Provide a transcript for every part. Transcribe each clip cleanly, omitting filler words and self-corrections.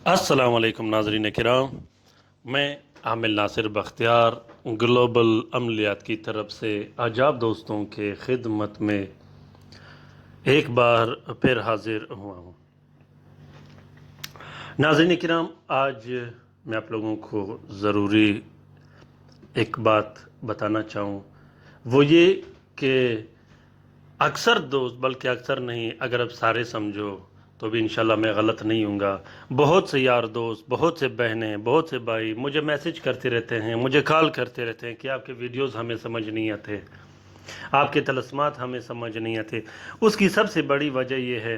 अस्सलाम वालेकुम नाज़रीन किराम, मैं आमिल नासिर बख्तियार ग्लोबल अमलियात की तरफ से आज आप दोस्तों के खिदमत में एक बार फिर हाजिर हुआ हूँ। नाज़रीन किराम, आज मैं आप लोगों को ज़रूरी एक बात बताना चाहूँ, वो ये कि अक्सर दोस्त, बल्कि अक्सर नहीं, अगर अब सारे समझो तो भी इंशाल्लाह मैं गलत नहीं हूँगा। बहुत से यार दोस्त, बहुत से बहनें, बहुत से भाई मुझे मैसेज करते रहते हैं, मुझे कॉल करते रहते हैं कि आपके वीडियोस हमें समझ नहीं आते, आपके तलस्मात हमें समझ नहीं आते। उसकी सबसे बड़ी वजह यह है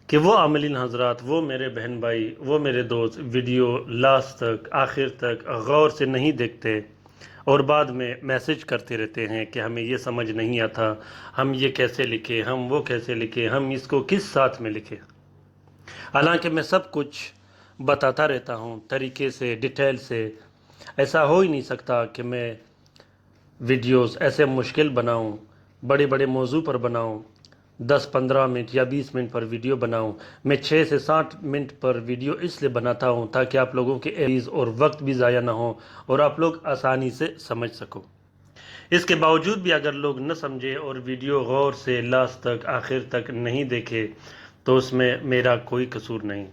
कि वो आमिलीन हजरात, वो मेरे बहन भाई, वो मेरे दोस्त वीडियो लास्ट तक, आखिर तक गौर से नहीं देखते और बाद में मैसेज करते रहते हैं कि हमें ये समझ नहीं आता, हम ये कैसे लिखें, हम वो कैसे लिखें, हम इसको किस साथ में लिखें। हालांकि मैं सब कुछ बताता रहता हूँ तरीके से, डिटेल से। ऐसा हो ही नहीं सकता कि मैं वीडियोस ऐसे मुश्किल बनाऊँ, बड़े बड़े मौजू पर बनाऊँ, 10-15 मिनट या 20 मिनट पर वीडियो बनाऊं। मैं 6 से 7 मिनट पर वीडियो इसलिए बनाता हूं ताकि आप लोगों के एज और वक्त भी ज़ाया ना हो और आप लोग आसानी से समझ सको। इसके बावजूद भी अगर लोग न समझे और वीडियो गौर से लास्ट तक, आखिर तक नहीं देखे तो उसमें मेरा कोई कसूर नहीं,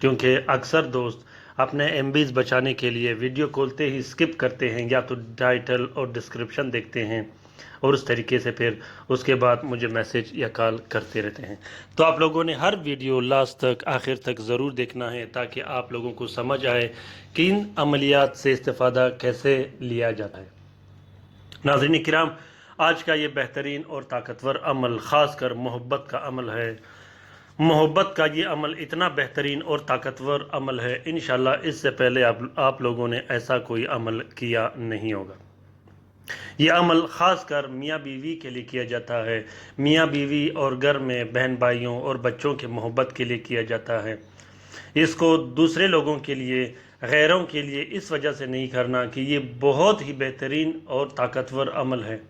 क्योंकि अक्सर दोस्त अपने एमबीज बचाने के लिए वीडियो खोलते ही स्किप करते हैं, या तो टाइटल और डिस्क्रिप्शन देखते हैं और उस तरीके से फिर उसके बाद मुझे मैसेज या कॉल करते रहते हैं। तो आप लोगों ने हर वीडियो लास्ट तक, आखिर तक ज़रूर देखना है ताकि आप लोगों को समझ आए कि इन अमलियात से इस्तेफ़ादा कैसे लिया जाता है। नाज़रीन किराम, आज का ये बेहतरीन और ताकतवर अमल ख़ास कर मोहब्बत का अमल है। मोहब्बत का ये अमल इतना बेहतरीन और ताकतवर अमल है, इंशाल्लाह इससे पहले आप लोगों ने ऐसा कोई अमल किया नहीं होगा। ये अमल ख़ास कर मियाँ बीवी के लिए किया जाता है। मियाँ बीवी और घर में बहन भाइयों और बच्चों की मोहब्बत के लिए किया जाता है। इसको दूसरे लोगों के लिए, गैरों के लिए इस वजह से नहीं करना कि ये बहुत ही बेहतरीन और ताकतवर अमल है।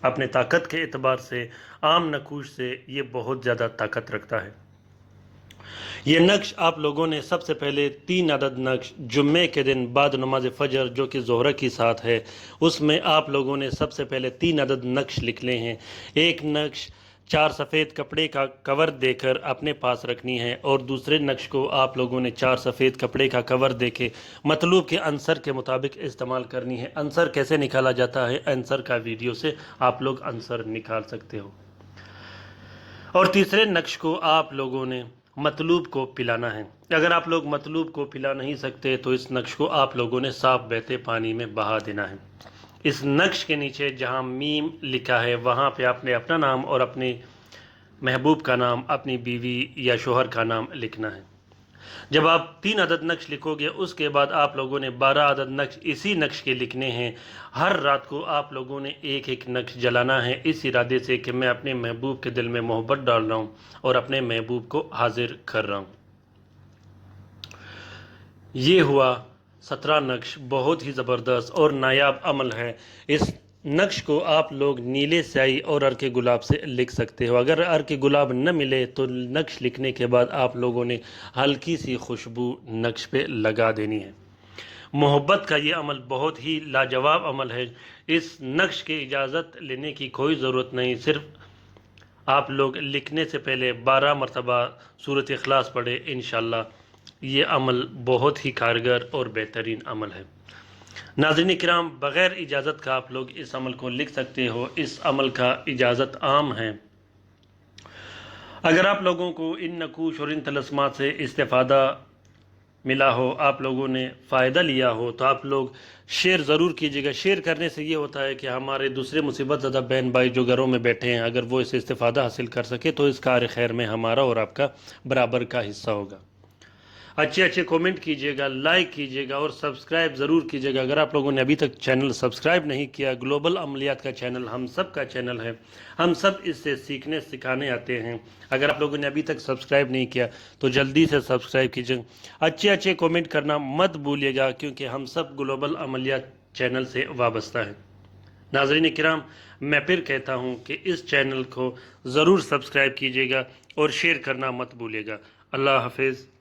अपने ताकत के एतबार से, आम नकूश से ये बहुत ज़्यादा ताकत रखता है। ये नक्श आप लोगों ने सबसे पहले 3 अदद नक्श जुम्मे के दिन बाद नमाज फ़जर जो कि ज़ोहरा की साथ है, उसमें आप लोगों ने सबसे पहले 3 अदद नक्श लिखने हैं। एक नक्श 4 सफ़ेद कपड़े का कवर देकर अपने पास रखनी है और दूसरे नक्श को आप लोगों ने 4 सफ़ेद कपड़े का कवर देके मतलूब के आंसर के मुताबिक इस्तेमाल करनी है। आंसर कैसे निकाला जाता है, आंसर का वीडियो से आप लोग आंसर निकाल सकते हो। और तीसरे नक्श को आप लोगों ने मतलूब को पिलाना है। अगर आप लोग मतलूब को पिला नहीं सकते तो इस नक्श को आप लोगों ने साफ बहते पानी में बहा देना है। इस नक्श के नीचे जहां मीम लिखा है वहां पे आपने अपना नाम और अपने महबूब का नाम, अपनी बीवी या शोहर का नाम लिखना है। जब आप 3 अदद नक्श लिखोगे उसके बाद आप लोगों ने 12 अदद नक्श इसी नक्श के लिखने हैं। हर रात को आप लोगों ने एक एक नक्श जलाना है इस इरादे से कि मैं अपने महबूब के दिल में मोहब्बत डाल रहा हूँ और अपने महबूब को हाजिर कर रहा हूँ। ये हुआ 17 नक्श, बहुत ही ज़बरदस्त और नायाब अमल है। इस नक्श को आप लोग नीले स्याही और अर्के गुलाब से लिख सकते हो। अगर अर्के गुलाब न मिले तो नक्श लिखने के बाद आप लोगों ने हल्की सी खुशबू नक्श पे लगा देनी है। मोहब्बत का ये अमल बहुत ही लाजवाब अमल है। इस नक्श की इजाज़त लेने की कोई ज़रूरत नहीं, सिर्फ आप लोग लिखने से पहले 12 मरतबा सूरत इखलास पढ़े। इंशाल्लाह ये अमल बहुत ही कारगर और बेहतरीन अमल है। नाज़रीन किराम, बग़ैर इजाज़त का आप लोग इस अमल को लिख सकते हो। इस अमल का इजाज़त आम है। अगर आप लोगों को इन नकूश और इन तलस्मात से इस्तेफ़ादा मिला हो, आप लोगों ने फ़ायदा लिया हो, तो आप लोग शेयर ज़रूर कीजिएगा। शेयर करने से ये होता है कि हमारे दूसरे मुसीबत ज़्यादा बहन भाई जो घरों में बैठे हैं, अगर वो इससे इस्तेफ़ादा हासिल कर सके तो इस कार खैर में हमारा और आपका बराबर का हिस्सा होगा। अच्छे अच्छे कमेंट कीजिएगा, लाइक कीजिएगा और सब्सक्राइब ज़रूर कीजिएगा। अगर आप लोगों ने अभी तक चैनल सब्सक्राइब नहीं किया, ग्लोबल अमलियात का चैनल हम सब का चैनल है, हम सब इससे सीखने सिखाने आते हैं। अगर आप लोगों ने अभी तक सब्सक्राइब नहीं किया तो जल्दी से सब्सक्राइब कीजिए। अच्छे अच्छे कमेंट करना मत भूलिएगा, क्योंकि हम सब ग्लोबल अमलियात चैनल से वाबस्ता हैं। नाज़रीन किराम, मैं फिर कहता हूँ कि इस चैनल को ज़रूर सब्सक्राइब कीजिएगा और शेयर करना मत भूलिएगा। अल्लाह हाफिज़।